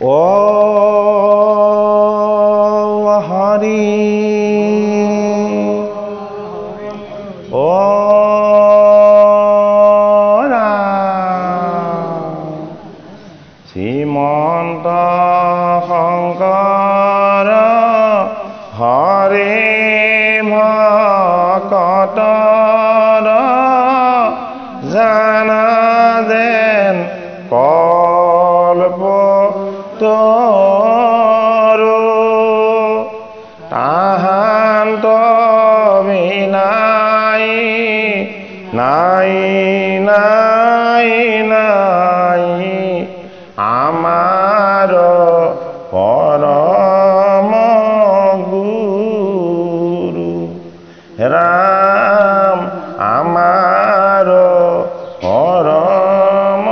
ও হৰি ও শ্ৰীমন্ত শংকৰ হৰে ভকতৰ জানা যেন কল্পতৰু তাহান্ত বিনাই নাই নাই নাই আমাৰ পৰম গুৰু ৰাম আমাৰ পৰম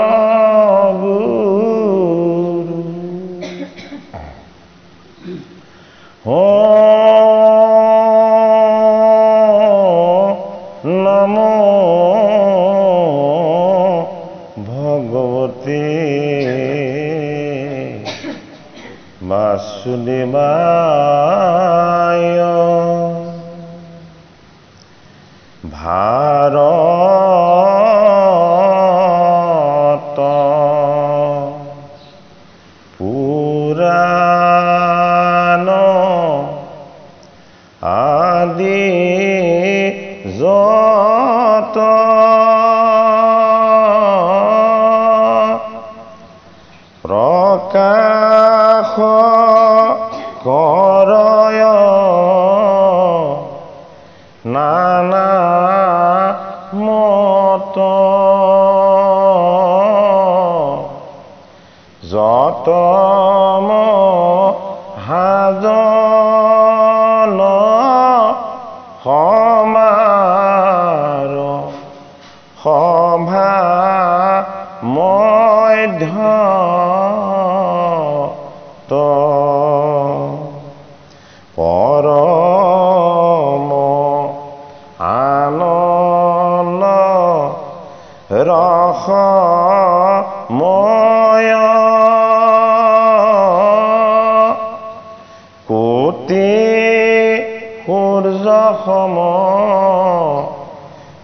গুৰু নমো ভগবতে বাসুদেবায় ভাৰত পুৰাণ আদি যত প্ৰকাশ কৰয় নানা মত যত মহাজন সমাৰ সভা মধ্য পৰম আনন্দ ৰসময় কোটি সূৰ্য সম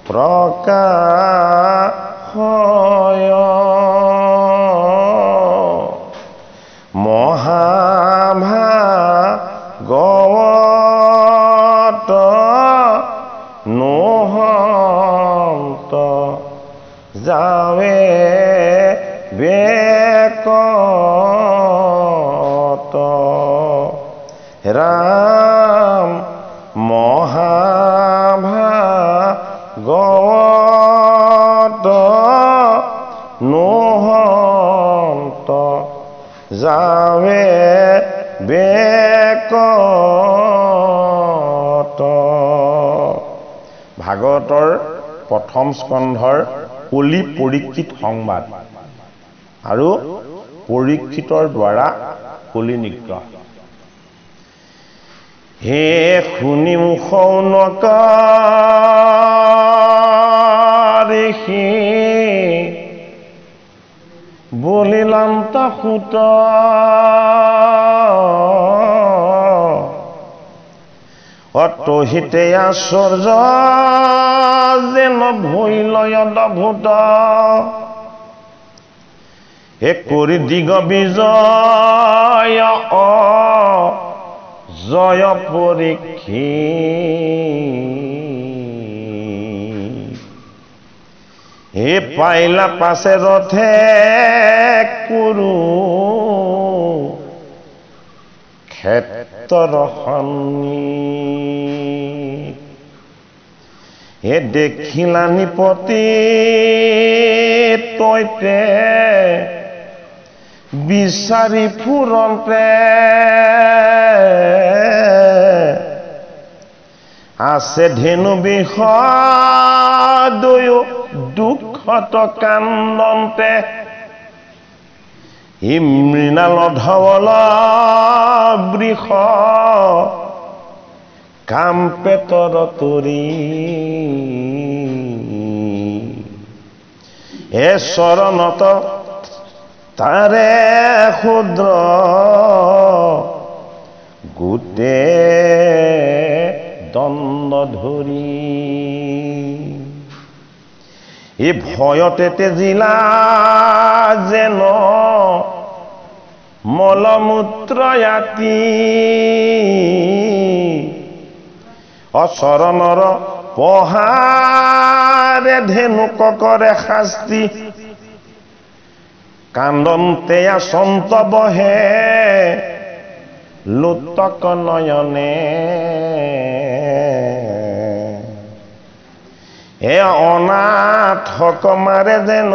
প্ৰকাশয় মহাভাগৱত নহন্ত যাৱে বেকত ৰাম মহাভাগৱত নহন্ত যাৱে বেকত। ভাগৱতৰ প্ৰথম স্কন্ধৰ কলি পৰীক্ষিত সংবাদ আৰু পৰীক্ষিতৰ দ্বাৰা কলি নিগ্ৰহ। হে শুনি মুখৌনকাৰিষি বলিলান্ত সুত অতহিতে আশ্চৰ্য যেন ভৈলয় অদ্ভুত হে কৰি দিগ বিজয় জয় পৰীক্ষী হে পাইলা পাছে ৰথে কুৰু ক্ষেত্ৰ হে দেখিলা নিপতি তৈতে বিচাৰি ফুৰন্তে আছে ধেনু বিষয় দুখত কান্দন্তে হি মৃণাল ধৱল বৃষ কাম পেটৰ তৰি হে চৰণত তাৰে ক্ষুদ্ৰ গোটে দণ্ড ধৰি এই ভয়তে তেজিলা যেন মলমূত্ৰ ইয়াতি অচৰণৰ পহাৰে ধেনুক কৰে শাস্তি কান্দন্তে আচন্ত বহে লোতক নয়নে এ অনাথক মাৰে যেন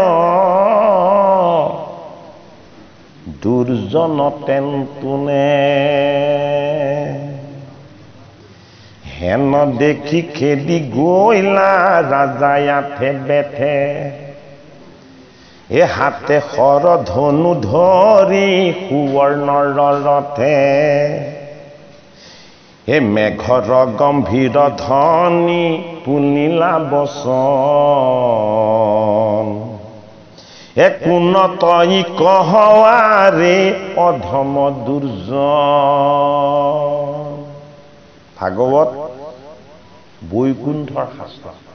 দুৰ্জন তেন্তোনে হেন দেখি খেদি গৈলা ৰাজায়াথে বেথে এ হাতে শৰ ধনু ধৰি সুৱৰ্ণৰ ৰথে এ মেঘৰ গম্ভীৰ ধ্বনি পুনিলা বচন এ কোন তই কহৱাৰে অধম দুৰ্জন ভাগৱত বৈকুণ্ঠৰ শাস্ত্ৰ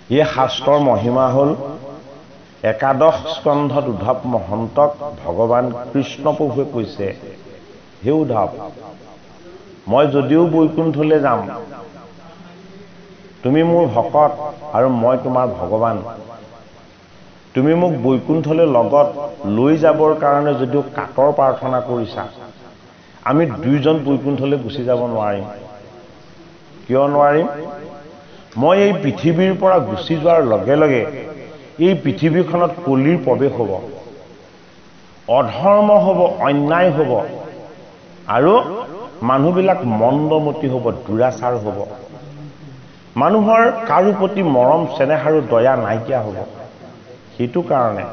এই শাস্ত্ৰৰ মহিমা হ'ল একাদশ স্কন্ধত উদ্ধৱ মহন্তক ভগৱান কৃষ্ণ প্ৰভুৱে কৈছে হে উদ্ধৱ মই যদিও বৈকুণ্ঠলৈ যাম তুমি মোৰ ভকত আৰু মই তোমাৰ ভগৱান তুমি মোক বৈকুণ্ঠলৈ লগত লৈ যাবৰ কাৰণে যদিও কাতৰ প্ৰাৰ্থনা কৰিছা আমি দুইজন বৈকুণ্ঠলৈ গুচি যাব নোৱাৰিম কিয় নোৱাৰিম মই এই পৃথিৱীৰ পৰা গুচি যোৱাৰ লগে লগে এই পৃথিৱীখনত কলিৰ প্ৰৱেশ হ'ব অধৰ্ম হ'ব অন্যায় হ'ব আৰু মানুহবিলাক মন্দমতি হ'ব দুৰাচাৰ হ'ব মানুহৰ কাৰো প্ৰতি মৰম চেনেহ আৰু দয়া নাইকিয়া হ'ব সেইটো কাৰণে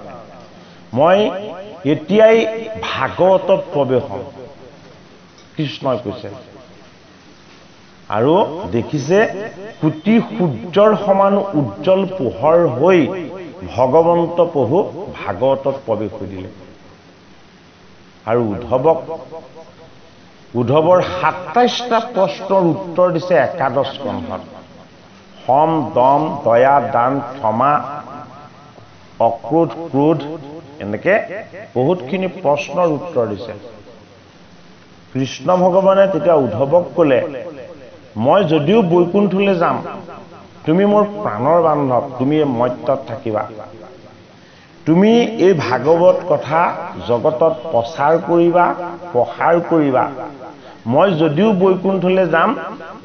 মই এতিয়াই ভাগৱতত প্ৰৱেশ হ'ম কৃষ্ণই কৈছে আৰু দেখিছে কোটি সূৰ্যৰ সমান উজ্জ্বল পোহৰ হৈ ভগৱন্ত প্ৰভু ভাগৱতত প্ৰৱেশ কৰিলে আৰু উদ্ধৱৰ ২৭টা প্ৰশ্নৰ উত্তৰ দিছে একাদশ স্কন্ধত সম দম দয়া দান ক্ষমা অক্ৰোধ ক্ৰোধ এনেকে বহুতখিনি প্ৰশ্নৰ উত্তৰ দিছে কৃষ্ণ ভগৱানে তেতিয়া উদ্ধৱক ক'লে মই যদিও বৈকুণ্ঠলৈ যাম তুমি মোৰ প্ৰাণৰ বান্ধৱ তুমি এই মৰ্ত্যত থাকিবা তুমি এই ভাগৱত কথা জগতত প্ৰচাৰ কৰিবা প্ৰসাৰ কৰিবা মই যদিও বৈকুণ্ঠলৈ যাম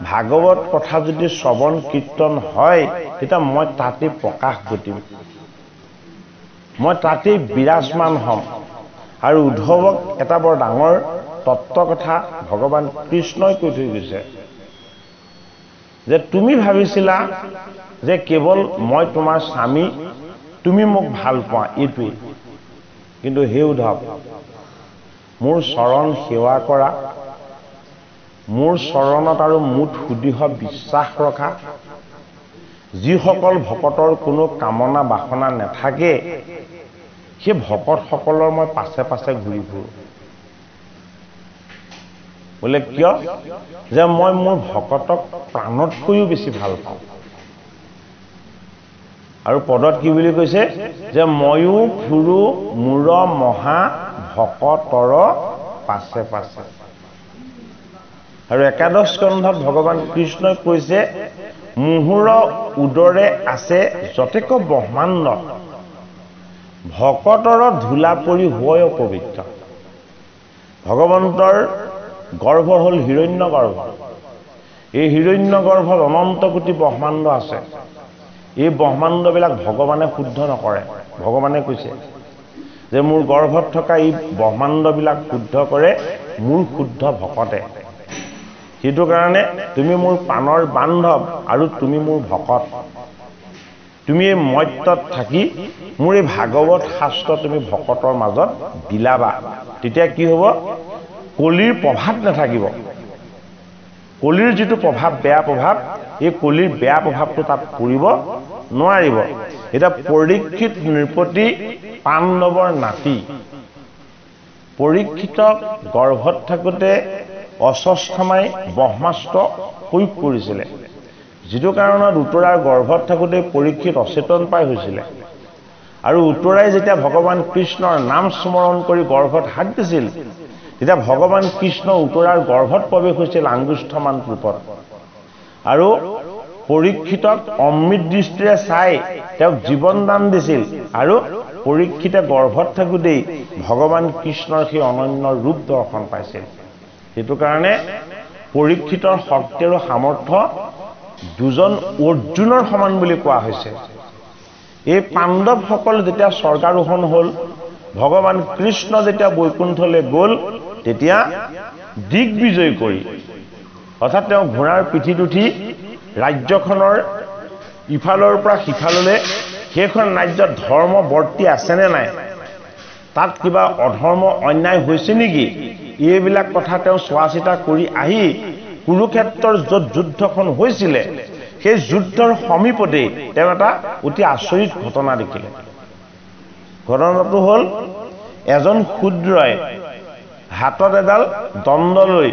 ভাগৱত কথা যদি শ্ৰৱণ কীৰ্তন হয় তেতিয়া মই তাতেই প্ৰকাশ ঘটিম মই তাতেই বিৰাজমান হ'ম আৰু উদ্ধৱক এটা বৰ ডাঙৰ তত্ত্ব কথা ভগৱান কৃষ্ণই কৈ থৈ গৈছে যে তুমি ভাবিছিলা যে কেৱল মই তোমাৰ স্বামী তুমি মোক ভাল পোৱা এইটোৱেই কিন্তু হে উদ্ধৱ মোৰ চৰণ সেৱা কৰা মোৰ চৰণত আৰু মুঠ সুদৃঢ় বিশ্বাস ৰখা যিসকল ভকতৰ কোনো কামনা বাসনা নাথাকে সেই ভকতসকলৰ মই পাছে পাছে ঘূৰি ফুৰোঁ বোলে কিয় যে মই মোৰ ভকতক প্ৰাণতকৈও বেছি ভাল পাওঁ আৰু পদত কি বুলি কৈছে যে ময়ো ফুৰো মূৰ মহা ভকতৰ পাছে পাছে আৰু একাদশ স্কন্ধত ভগৱান কৃষ্ণই কৈছে মুহুৰ উদৰে আছে যতেক ব্ৰহ্মাণ্ড ভকতৰ ধূলা পৰি হয় অপবিত্ৰ ভগৱন্তৰ গৰ্ভ হ'ল হিৰণ্য গৰ্ভ এই হিৰণ্য গৰ্ভত অনন্ত কোটি ব্ৰহ্মাণ্ড আছে এই ব্ৰহ্মাণ্ডবিলাক ভগৱানে শুদ্ধ নকৰে ভগৱানে কৈছে যে মোৰ গৰ্ভত থকা এই ব্ৰহ্মাণ্ডবিলাক শুদ্ধ কৰে মোৰ শুদ্ধ ভকতে সেইটো কাৰণে তুমি মোৰ প্ৰাণৰ বান্ধৱ আৰু তুমি মোৰ ভকত তুমি এই মৰ্ত্যত থাকি মোৰ এই ভাগৱত শাস্ত্ৰ তুমি ভকতৰ মাজত বিলাবা তেতিয়া কি হ'ব কলিৰ প্ৰভাৱ নাথাকিব কলিৰ যিটো প্ৰভাৱ বেয়া প্ৰভাৱ এই কলিৰ বেয়া প্ৰভাৱটো তাত পৰিব নোৱাৰিব এটা পৰীক্ষিত নৃপতি পাণ্ডৱৰ নাতি পৰীক্ষিতক গৰ্ভত থাকোঁতে অশ্বত্থামাই ব্ৰহ্মাস্ত্ৰ প্ৰয়োগ কৰিছিলে যিটো কাৰণত উত্তৰাৰ গৰ্ভত থাকোঁতে পৰীক্ষিত অচেতন পাই হৈছিলে আৰু উত্তৰাই যেতিয়া ভগৱান কৃষ্ণৰ নাম স্মৰণ কৰি গৰ্ভত হাত দিছিল তেতিয়া ভগৱান কৃষ্ণ উত্তৰাৰ গৰ্ভত প্ৰৱেশ হৈছিল আঙ্গুষ্ঠমান ৰূপত আৰু পৰীক্ষিতক অমৃত দৃষ্টিৰে চাই তেওঁক জীৱন দান দিছিল আৰু পৰীক্ষিতে গৰ্ভত থাকোঁতেই ভগৱান কৃষ্ণৰ সেই অনন্য ৰূপ দৰ্শন পাইছিল সেইটো কাৰণে পৰীক্ষিতৰ শক্তি আৰু সামৰ্থ্য দুজন অৰ্জুনৰ সমান বুলি কোৱা হৈছে এই পাণ্ডৱসকল যেতিয়া স্বৰ্গাৰোহণ হ'ল ভগৱান কৃষ্ণ যেতিয়া বৈকুণ্ঠলৈ গ'ল তেতিয়া দিগ্বিজয় কৰি অৰ্থাৎ তেওঁ ঘোঁৰাৰ পিঠিত উঠি ৰাজ্যখনৰ ইফালৰ পৰা সিফাললৈ সেইখন ৰাজ্যত ধৰ্ম বৰ্তি আছেনে নাই তাত কিবা অধৰ্ম অন্যায় হৈছে নেকি এইবিলাক কথা তেওঁ চোৱা চিতা কৰি আহি কুৰুক্ষেত্ৰৰ য'ত যুদ্ধখন হৈছিলে সেই যুদ্ধৰ সমীপতেই তেওঁ এটা অতি আচৰিত ঘটনা দেখিলে ঘটনাটো হ'ল এজন শূদ্ৰই হাতত এডাল দণ্ড লৈ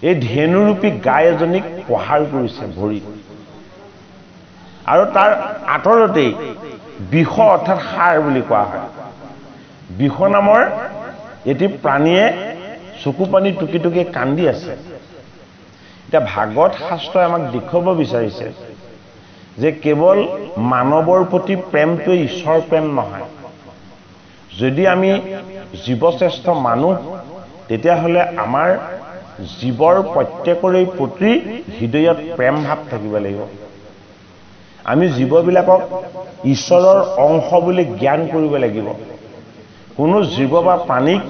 এই ধেনুৰূপী গাই এজনীক প্ৰহাৰ কৰিছে ভৰিত আৰু তাৰ আঁতৰতেই বিষ অৰ্থাৎ সাৰ বুলি কোৱা হয় বিষ নামৰ এটি প্ৰাণীয়ে চকু পানী টুকি টুকি কান্দি আছে এতিয়া ভাগৱত শাস্ত্ৰই আমাক দেখুৱাব বিচাৰিছে যে কেৱল মানৱৰ প্ৰতি প্ৰেমটোৱে ঈশ্বৰ প্ৰেম নহয় যদি আমি জীৱশ্ৰেষ্ঠ মানুহ তেতিয়াহ'লে আমাৰ জীৱৰ প্ৰত্যেকৰে প্ৰতি হৃদয়ত প্ৰেম ভাৱ থাকিব লাগিব আমি জীৱবিলাকক ঈশ্বৰৰ অংশ বুলি জ্ঞান কৰিব লাগিব কোনো জীৱ বা প্ৰাণীক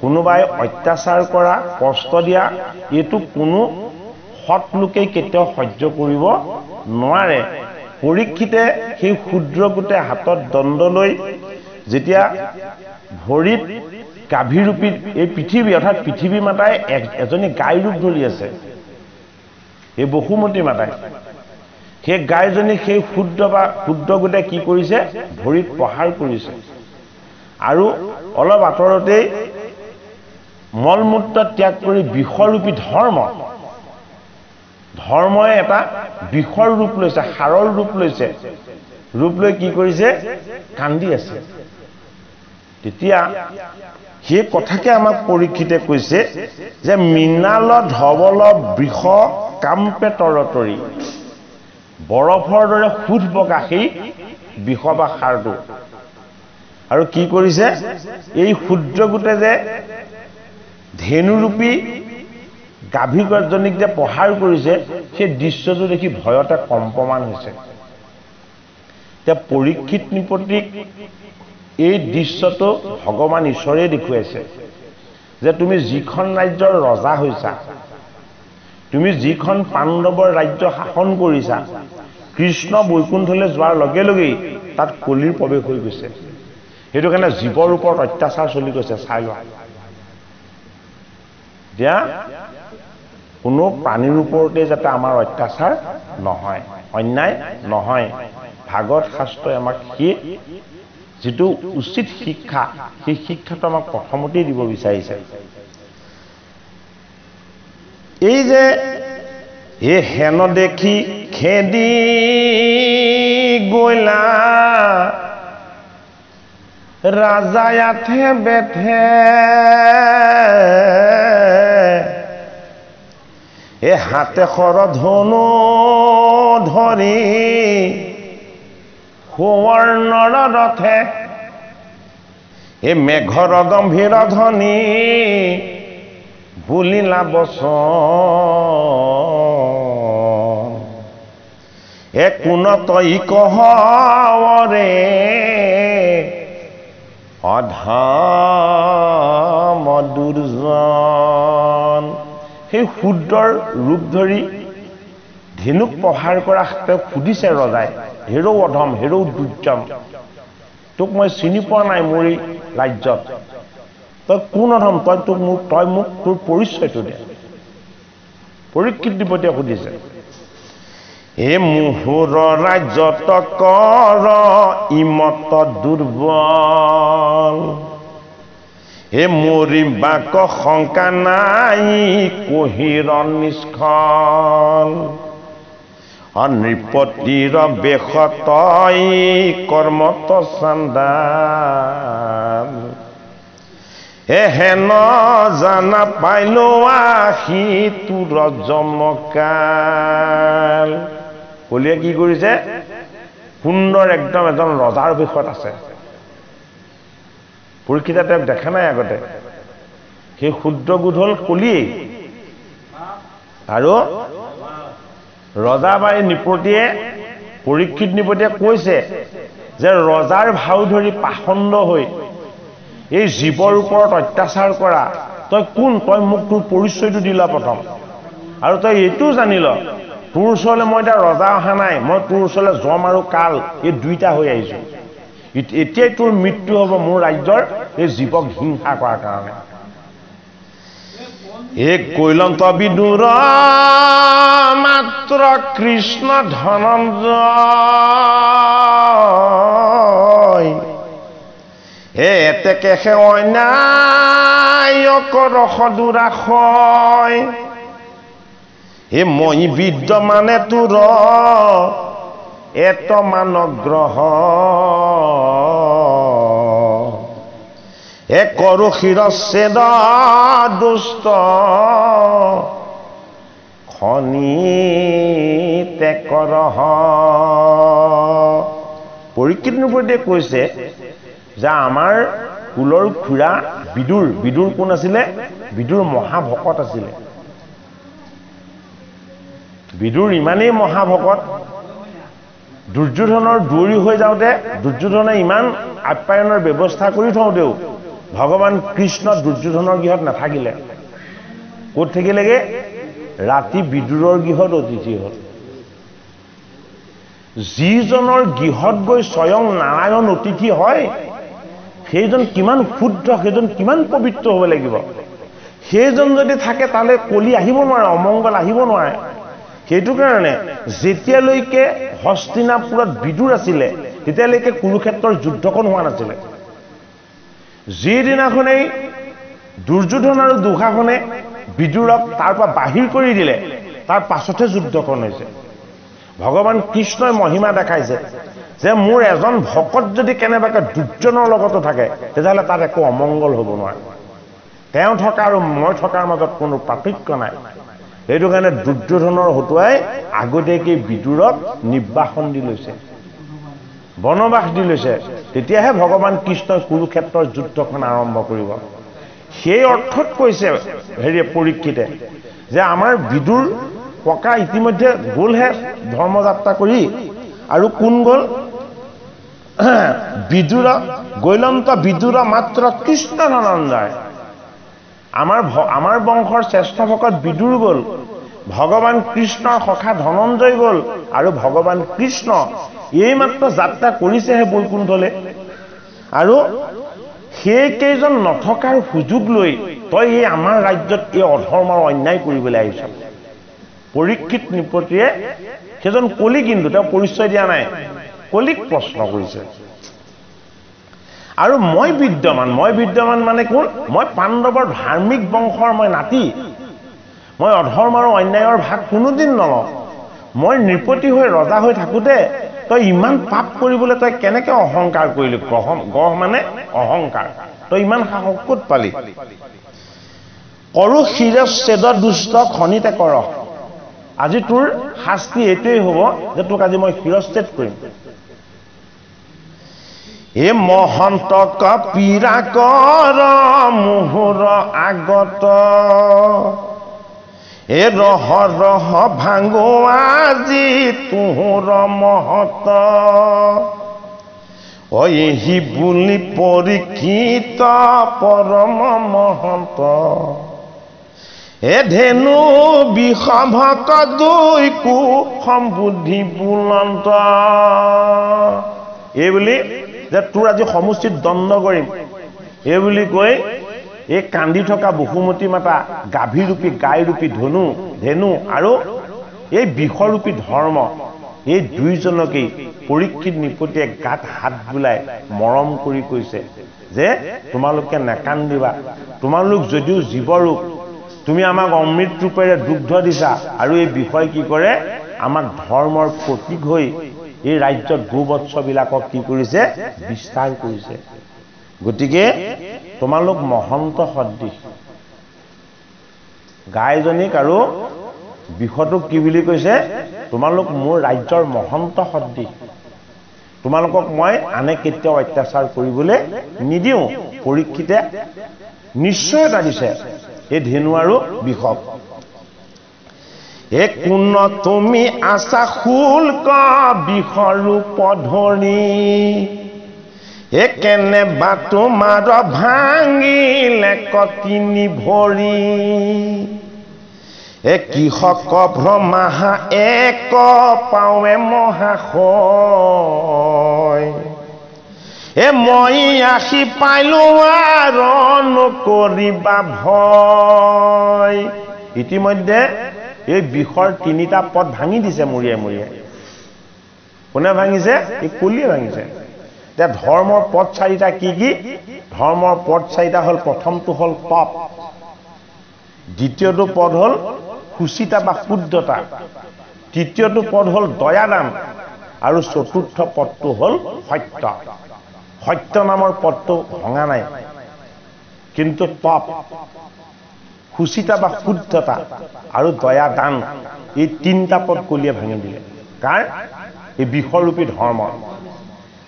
কোনোবাই অত্যাচাৰ কৰা কষ্ট দিয়া এইটো কোনো সৎ লোকে কেতিয়াও সহ্য কৰিব নোৱাৰে পৰীক্ষিতে সেই ক্ষুদ্ৰ গোটে হাতত দণ্ড লৈ যেতিয়া ভৰিত গাভীৰূপী এই পৃথিৱী অৰ্থাৎ পৃথিৱী মাতাই এজনী গাই ৰূপ ধৰি আছে এই বসুমতী মাতাই সেই গাইজনী সেই ক্ষুদ্ৰ গোটে কি কৰিছে ভৰিত প্ৰহাৰ কৰিছে আৰু অলপ আঁতৰতেই মলমূত্ৰ ত্যাগ কৰি বিষৰূপী ধৰ্মই এটা বিষৰ ৰূপ লৈছে সাৰৰ ৰূপ লৈছে ৰূপ লৈ কি কৰিছে কান্দি আছে তেতিয়া সেই কথাকে আমাক পৰীক্ষিতে কৈছে যে মৃণাল ধৱল বৃষ কাম্পে তৰতৰি বৰফৰ দৰে সুধ বগা সেই বিষ বা সাৰটো আৰু কি কৰিছে এই ক্ষুদ্ৰ গোটে যে ধেনুৰূপী গাভীজনীক যে প্ৰহাৰ কৰিছে সেই দৃশ্যটো দেখি ভয়তে কম্পমান হৈছে এতিয়া পৰীক্ষিত নৃপতিক এই দৃশ্যটো ভগৱান ঈশ্বৰে দেখুৱাইছে যে তুমি যিখন ৰাজ্যৰ ৰজা হৈছা তুমি যিখন পাণ্ডৱৰ ৰাজ্য শাসন কৰিছা কৃষ্ণ বৈকুণ্ঠলৈ যোৱাৰ লগে লগেই তাত কলিৰ প্ৰৱেশ হৈ গৈছে সেইটো কাৰণে জীৱৰ ওপৰত অত্যাচাৰ চলি গৈছে চাই লোৱা এতিয়া কোনো প্ৰাণীৰ ওপৰতে যাতে আমাৰ অত্যাচাৰ নহয় অন্যায় নহয় ভাগৱত শাস্ত্ৰই আমাক সেই যিটো উচিত শিক্ষা সেই শিক্ষাটো আমাক প্ৰথমতেই দিব বিচাৰিছে এই যে এ হেন দেখি খেদি গইলা ৰাজায়াথে বেথে এ হাতে খৰ ধনু ধৰি সুৱৰ্ণৰ ৰথে এই মেঘৰ গম্ভীৰ ধ্বনি বুলিলা বচন এ কোন তই কহৰে অধম দুৰ্জন সেই ক্ষুদ্ৰৰ ৰূপ ধৰি ধেনুক প্ৰহাৰ কৰা তেওঁক সুধিছে ৰজাই হেৰৌ অধম হেৰৌ দুৰ্জন তোক মই চিনি পোৱা নাই মোৰ এই ৰাজ্যত তই কোন অধম তই মোক তোৰ পৰিচয়টো দে পৰীক্ষিত নৃপতিয়ে সুধিছে এ মুহুৰ ৰাজ্যত কৰ ইমত দুৰ্বল এ মৰিবাক শংকা নাই কুহিৰ নিষ্ফল নৃপতিৰ বেশতই কৰ্মত চাণ্ডাল হেন জানা পাইলো আহি তোৰ জমকাল কলিয়ে কি কৰিছে সুন্দৰ একদম এজন ৰজাৰ বেশত আছে পৰীক্ষিত তেওঁক দেখা নাই আগতে সেই ক্ষুদ্ৰ গোধল কলিয়েই আৰু ৰজা বা নিপতিয়ে পৰীক্ষিত নিপতিয়ে কৈছে যে ৰজাৰ ভাও ধৰি পাখণ্ড হৈ এই জীৱৰ ওপৰত অত্যাচাৰ কৰা তই কোন তই মোক তোৰ পৰিচয়টো দিলা প্ৰথম আৰু তই এইটো জানিল তোৰ ওচৰলৈ মই এতিয়া ৰজা অহা নাই মই তোৰ ওচৰলৈ যম আৰু কাল এই দুইটা হৈ আহিছো এতিয়াই তোৰ মৃত্যু হ'ব মোৰ ৰাজ্যৰ এই জীৱক হিংসা কৰাৰ কাৰণে এই কৈলন্ত বিদুৰ মাত্ৰ কৃষ্ণ ধনঞ্জয় এতেকে সে অন্যায়ক ৰসদুৰাশয় এ মই বিদ্যমানে তোৰ এত মানগ্ৰহ এ কৰো শিৰচ্ছেদ দুষ্ট খনিতে কৰহ পৰীক্ষিত নিপতিয়ে কৈছে যে আমাৰ কুলৰ খুৰা বিদুৰ কোন আছিলে বিদুৰ মহাভকত আছিলে বিদুৰ ইমানেই মহাভকত দুৰ্যোধনৰ দূৰী হৈ যাওঁতে দুৰ্যোধনে ইমান আপ্যায়নৰ ব্যৱস্থা কৰি থওঁতেও ভগৱান কৃষ্ণ দুৰ্যোধনৰ গৃহত নাথাকিলে ক'ত থাকিলেগে ৰাতি বিদুৰৰ গৃহত অতিথি হ'ল যিজনৰ গৃহত গৈ স্বয়ং নাৰায়ণ অতিথি হয় সেইজন কিমান শুদ্ধ সেইজন কিমান পবিত্ৰ হ'ব লাগিব সেইজন যদি থাকে তালৈ কলি আহিব নোৱাৰে অমংগল আহিব নোৱাৰে সেইটো কাৰণে যেতিয়ালৈকে হস্তিনাপুৰত বিদুৰ আছিলে তেতিয়ালৈকে কুৰুক্ষেত্ৰৰ যুদ্ধখন হোৱা নাছিলে যিদিনাখনেই দুৰ্যোধন আৰু দুঃশাসনে বিদুৰক তাৰ পৰা বাহিৰ কৰি দিলে তাৰ পাছতহে যুদ্ধখন হৈছে ভগৱান কৃষ্ণই মহিমা দেখাইছে যে মোৰ এজন ভকত যদি কেনেবাকৈ দুৰ্যোধনৰ লগতো থাকে তেতিয়াহ'লে তাত একো অমংগল হ'ব নোৱাৰে তেওঁ থকা আৰু মই থকাৰ মাজত কোনো পাৰ্থক্য নাই সেইটো কাৰণে দুৰ্যোধনৰ হতুৱাই আগতীয়াকৈ বিদুৰক নিৰ্বাসন দি লৈছে বনবাস দি লৈছে তেতিয়াহে ভগৱান কৃষ্ণই কুৰুক্ষেত্ৰৰ যুদ্ধখন আৰম্ভ কৰিব সেই অৰ্থত কৈছে পৰীক্ষিতে যে আমাৰ বিদুৰ ককা ইতিমধ্যে গ'লহে ধৰ্মযাত্ৰা কৰি আৰু কোন গ'ল বিদুৰ গৈলন্ত বিদুৰ মাত্ৰ কৃষ্ণ ধনঞ্জয় আমাৰ বংশৰ শ্ৰেষ্ঠ ভকত বিদুৰ গ'ল ভগৱান কৃষ্ণৰ সখা ধনঞ্জয় গ'ল আৰু ভগৱান কৃষ্ণ এই মাত্ৰ যাত্ৰা কৰিছেহে বৈকুণ্ঠলৈ আৰু সেই কেইজন নথকাৰ সুযোগ লৈ তই এই আমাৰ ৰাজ্যত এই অধৰ্মৰ অন্যায় কৰিবলৈ আহিছ পৰীক্ষিত নিপতিয়ে সেইজন কলি কিন্তু তেওঁ পৰিচয় দিয়া নাই কলিক প্ৰশ্ন কৰিছে আৰু মই বিদ্যমান মানে কোন মই পাণ্ডৱৰ ধাৰ্মিক বংশৰ মই নাতি মই অধৰ্ম আৰু অন্যায়ৰ ভাগ কোনোদিন নলওঁ মই নৃপতি হৈ ৰজা হৈ থাকোঁতে তই ইমান পাপ কৰিবলৈ তই কেনেকৈ অহংকাৰ কৰিলি গহ মানে অহংকাৰ তই ইমান সাহস ক'ত পালি কৰো শিৰচ্ছেদ দুষ্ট খনিতে কৰ আজি তোৰ শাস্তি এইটোৱেই হ'ব যে তোক আজি মই শিৰচ্ছেদ কৰিম এ মহন্ত কপিৰা কৰ মুহুৰ আগত এ ৰহ ভাঙো আজি তোৰ মহত অহি বুলি পৰীক্ষিত পৰম মহন্ত এ ধেনু বিষভক দুই কু সম্বুদ্ধি বুলন্ত এই বুলি যে তোৰ আজি সমষ্টিত দণ্ড কৰিম এই বুলি কৈ এই কান্দি থকা বসুমতী মাতা গাভীৰূপী গাইৰূপী ধেনু আৰু এই বিষৰূপী ধৰ্ম এই দুইজনকেই পৰীক্ষিত নিপতিয়ে গাত হাত বুলাই মৰম কৰি কৈছে যে তোমালোকে নেকান্দিবা, তোমালোক যদিও জীৱৰূপ, তুমি আমাক অমৃত ৰূপেৰে দুগ্ধ দিছা, আৰু এই বিষয় কি কৰে আমাক ধৰ্মৰ প্ৰতীক হৈ এই ৰাজ্যত গোবৎসবিলাকক কি কৰিছে বিস্তাৰ কৰিছে। গতিকে তোমালোক মহন্ত সদৃশ। গাইজনীক আৰু বিষটোক কি বুলি কৈছে, তোমালোক মোৰ ৰাজ্যৰ মহন্ত সদৃশ, তোমালোকক মই আনে কেতিয়াও অত্যাচাৰ কৰিবলৈ নিদিওঁ। পৰীক্ষিতে নিশ্চয়তা দিছে এই ধেনু আৰু বিষক। এ কোন তুমি আছা শুল্ক বিষৰূপ ধৰি, এ কেনেবা তোমাৰ ভাঙিলে কতিনি ভৰি, এ কিহক ভ্ৰমাহা এক পাৱে মহাশয়, এ মই আহি পাইলো আৰু নকৰিবা ভয়। ইতিমধ্যে এই বিষৰ তিনিটা পদ ভাঙি দিছে মৰিয়াই মৰিয়াই। কোনে ভাঙিছে? এই কলিয়ে ভাঙিছে। এতিয়া ধৰ্মৰ পদ চাৰিটা কি কি? ধৰ্মৰ পদ চাৰিটা হ'ল, প্ৰথমটো হ'ল তপ, দ্বিতীয়টো পদ হ'ল সুচিতা বা শুদ্ধতা, তৃতীয়টো পদ হ'ল দয়াদান, আৰু চতুৰ্থ পদটো হ'ল সত্য। সত্য নামৰ পদটো ভঙা নাই, কিন্তু তপ, সুচিতা বা শুদ্ধতা আৰু দয়াদান এই তিনিটা পদ কলিয়ে ভাঙি দিলে। কাৰ? এই বিষৰূপী ধৰ্ম।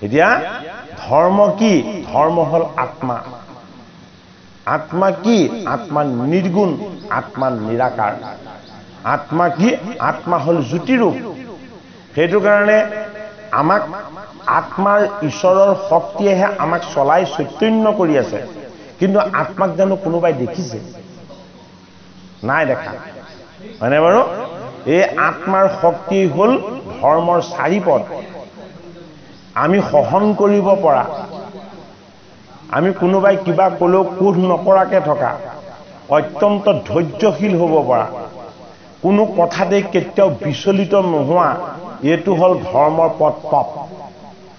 এতিয়া ধৰ্ম কি? ধৰ্ম হ'ল আত্মা। আত্মা কি? আত্মা নিৰ্গুণ, আত্মা নিৰাকাৰ। আত্মা কি? আত্মা হ'ল জ্যোতিৰূপ। সেইটো কাৰণে আমাক আত্মাৰ ঈশ্বৰৰ শক্তিয়েহে আমাক চলাই চৈতন্য কৰি আছে, কিন্তু আত্মাক জানো কোনোবাই দেখিছে? নাই দেখা, হয়নে বাৰু? এই আত্মাৰ শক্তি হ'ল ধৰ্মৰ চাৰি পদ। আমি সহন কৰিব পৰা, আমি কোনোবাই কিবা ক'লেও ক্ৰোধ নকৰাকে থকা, অত্যন্ত ধৈৰ্যশীল হ'ব পৰা, কোনো কথাতে কেতিয়াও বিচলিত নোহোৱা, এইটো হ'ল ধৰ্মৰ পদ তপ।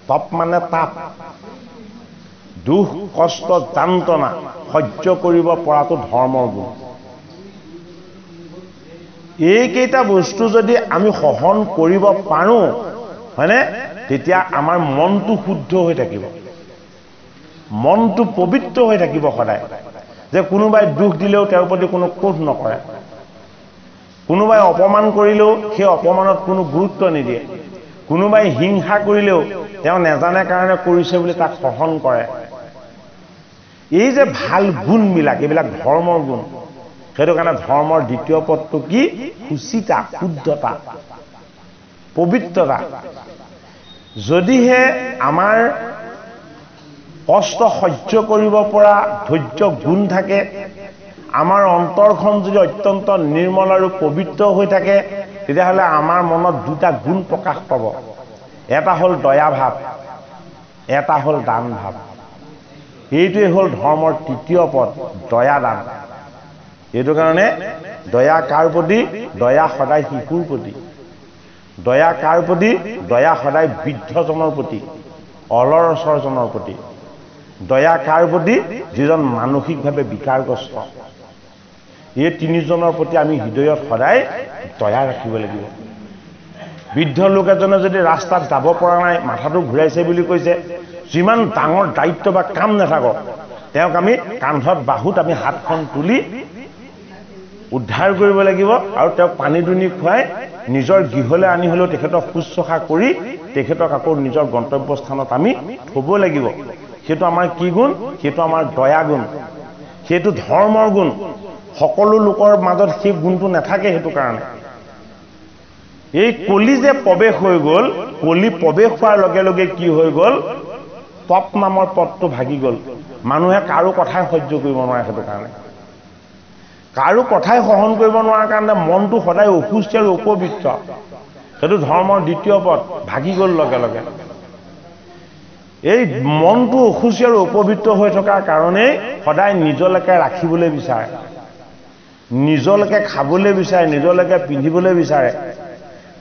তপ মানে তাপ, দুখ কষ্ট যান্ত্ৰণা সহ্য কৰিব পৰাটো ধৰ্মৰ গুণ। এইকেইটা বস্তু যদি আমি সহন কৰিব পাৰোঁ, হয়নে, তেতিয়া আমাৰ মনটো শুদ্ধ হৈ থাকিব, মনটো পবিত্ৰ হৈ থাকিব সদায়। যে কোনোবাই দুখ দিলেও তেওঁৰ প্ৰতি কোনো ক্ৰোধ নকৰে, কোনোবাই অপমান কৰিলেও সেই অপমানত কোনো গুৰুত্ব নিদিয়ে, কোনোবাই হিংসা কৰিলেও তেওঁ নেজানে কাৰণে কৰিছে বুলি তাক সহন কৰে। এই যে ভাল গুণবিলাক, এইবিলাক ধৰ্মৰ গুণ। সেইটো কাৰণে ধৰ্মৰ দ্বিতীয় পদটো কি? সুচিতা, শুদ্ধতা, পবিত্ৰতা। যদিহে আমাৰ কষ্ট সহ্য কৰিব পৰা ধৈৰ্য গুণ থাকে, আমাৰ অন্তৰখন যদি অত্যন্ত নিৰ্মল আৰু পবিত্ৰ হৈ থাকে, তেতিয়াহ'লে আমাৰ মনত দুটা গুণ প্ৰকাশ পাব। এটা হ'ল দয়া ভাৱ, এটা হ'ল দান ভাৱ। এইটোৱে হ'ল ধৰ্মৰ তৃতীয় পদ, দয়া দান। এইটো কাৰণে দয়া কাৰ প্ৰতি? দয়া সদায় শিশুৰ প্ৰতি। দয়া কাৰ প্ৰতি? দয়া সদায় বৃদ্ধজনৰ প্ৰতি, অলৰচৰজনৰ প্ৰতি। দয়া কাৰ প্ৰতি? যিজন মানসিকভাৱে বিকাৰগ্ৰস্ত। এই তিনিজনৰ প্ৰতি আমি হৃদয়ত সদায় দয়া ৰাখিব লাগিব। বৃদ্ধ লোক এজনে যদি ৰাস্তাত যাব পৰা নাই, মাথাটো ঘূৰাইছে বুলি কৈছে, যিমান ডাঙৰ দায়িত্ব বা কাম নাথাকক, তেওঁক আমি কান্ধত বাহুত আমি হাতখন তুলি উদ্ধাৰ কৰিব লাগিব, আৰু তেওঁক পানী দুনি খুৱাই নিজৰ গৃহলৈ আনি হ'লেও তেখেতক শুশ্ৰূষা কৰি তেখেতক আকৌ নিজৰ গন্তব্যস্থানত আমি থ'ব লাগিব। সেইটো আমাৰ কি গুণ? সেইটো আমাৰ দয়া গুণ, সেইটো ধৰ্মৰ গুণ। সকলো লোকৰ মাজত সেই গুণটো নাথাকে। সেইটো কাৰণে এই কলি যে প্ৰৱেশ হৈ গ'ল, কলি প্ৰৱেশ হোৱাৰ লগে লগে কি হৈ গ'ল? তপ নামৰ পদটো ভাগি গ'ল। মানুহে কাৰো কথাই সহ্য কৰিব নোৱাৰে। সেইটো কাৰণে কাৰো কথাই সহন কৰিব নোৱাৰাৰ কাৰণে মনটো সদায় অসুস্থ আৰু অপবিত্ৰ। সেইটো ধৰ্মৰ দ্বিতীয় পদ ভাগি গ'ল লগে লগে। এই মনটো অসুস্থ আৰু অপবিত্ৰ হৈ থকাৰ কাৰণেই সদায় নিজলৈকে ৰাখিবলৈ বিচাৰে, নিজলৈকে খাবলৈ বিচাৰে, নিজলৈকে পিন্ধিবলৈ বিচাৰে,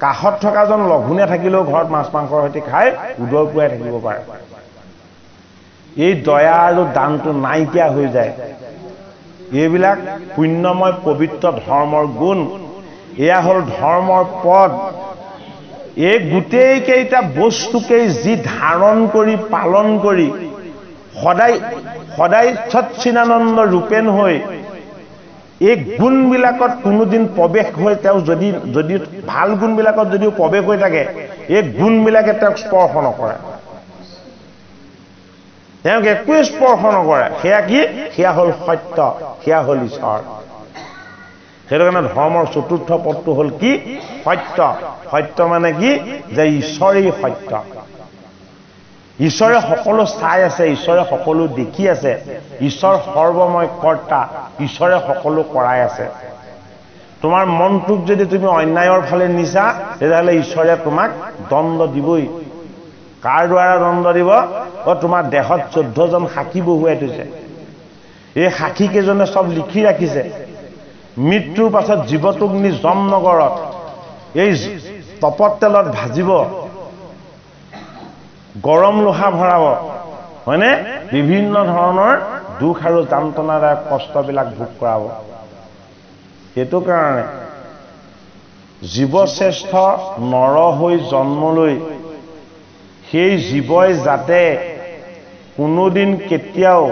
কাহত থকাজন লঘুনে থাকিলেও ঘৰত মাছ মাংসৰ সৈতে খাই উদৰ পুৱাই থাকিব পাৰে এই দয়া আৰু দানটো নাইকিয়া হৈ যায় এইবিলাক পুণ্যময় পবিত্ৰ ধৰ্মৰ গুণ এয়া হ'ল ধৰ্মৰ পদ এই গোটেই কেইটা বস্তুকেই যি ধাৰণ কৰি পালন কৰি সদায় সদায় সচ্চিদানন্দ ৰূপেণ হৈ এই গুণবিলাকত কোনোদিন প্ৰৱেশ হৈ তেওঁ যদি ভাল গুণবিলাকত যদিও প্ৰৱেশ হৈ থাকে এই গুণবিলাকে তেওঁক স্পৰ্শ নকৰে তেওঁক একোৱে স্পৰ্শ নকৰে সেয়া কি সেয়া হ'ল সত্য সেয়া হ'ল ঈশ্বৰ সেইটো কাৰণে ধৰ্মৰ চতুৰ্থ পদটো হ'ল কি সত্য সত্য মানে কি যে ঈশ্বৰেই সত্য ঈশ্বৰে সকলো চাই আছে ঈশ্বৰে সকলো দেখি আছে ঈশ্বৰ সৰ্বময় কৰ্তা ঈশ্বৰে সকলো কৰাই আছে তোমাৰ মনটোক যদি তুমি অন্যায়ৰ ফালে নিছা তেতিয়াহ'লে ঈশ্বৰে তোমাক দণ্ড দিবই কাৰ দ্বাৰা দণ্ড দিব তোমাৰ দেহত 14 জন সাক্ষী বহুৱাই থৈছে এই সাক্ষী কেইজনে সব লিখি ৰাখিছে মৃত্যুৰ পাছত জীৱটোক নি জমনগৰত এই তপত তেলত ভাজিব গৰম লোহা ভৰাব হয়নে বিভিন্ন ধৰণৰ দুখ আৰু যন্ত্ৰণাদায়ক কষ্টবিলাক ভোগ কৰাব সেইটো কাৰণে জীৱশ্ৰেষ্ঠ নৰ হৈ জন্ম লৈ সেই জীৱই যাতে কোনোদিন কেতিয়াও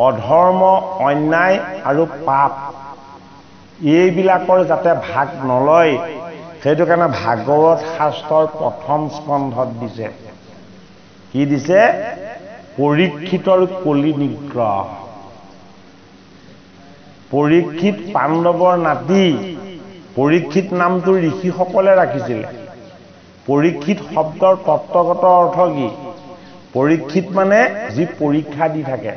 অধৰ্ম অন্যায় আৰু পাপ এইবিলাকৰ যাতে ভাগ নলয় সেইটো কাৰণে ভাগৱত শাস্ত্ৰৰ প্ৰথম স্কন্ধত দিছে কি দিছে পৰীক্ষিতৰ কলি নিগ্ৰহ পৰীক্ষিত পাণ্ডৱৰ নাতি পৰীক্ষিত নামটো ঋষিসকলে ৰাখিছিলে পৰীক্ষিত শব্দৰ তত্ত্বগত অৰ্থ কি পৰীক্ষিত মানে যি পৰীক্ষা দি থাকে